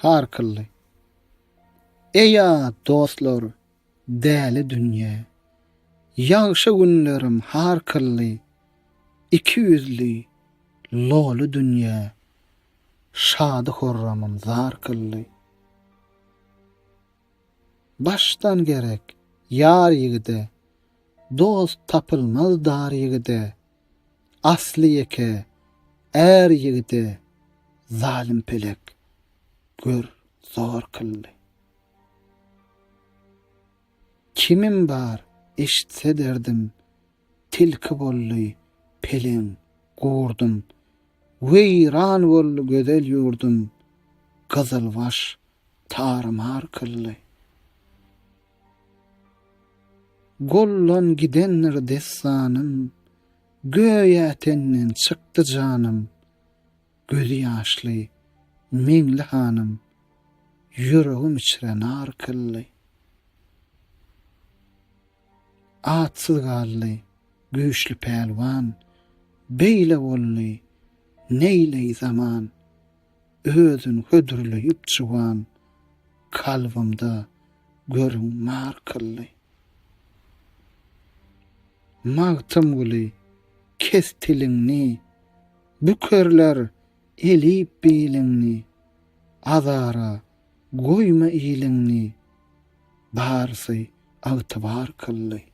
har kılly. Eýa dostlar, däli dünýä. Ýagşy günlerim har kılly. Iki yüzli, lolu dünýä. Şady horramym zar kılly. Baştan gerek yar ýigide, dost tapylmaz dar ýigide, asly ýeke, är ýigide, zalim pelek, gör zor kıldy. Kimim bar, eşitse derdim, tilki bolly, pelin, gurdum, weýran bolly gözel ýurdum, Gızylbaş, tarmar kıldy. Gollan gidenler dessanım, göýe tenden çykdy janım, gözü ýaşly, meňli hanım, yüregim içre nar kıldy. Atsyz gally, güýçli pelwan, beýle bolly, neýleý zaman, özün hödürleyip çywan, kalbymda görüm mar kıldy. Magtym güli, kes tilingni, bükerler elip beýlingni, azara goýma ýylingni, barsy agtybar kıldy.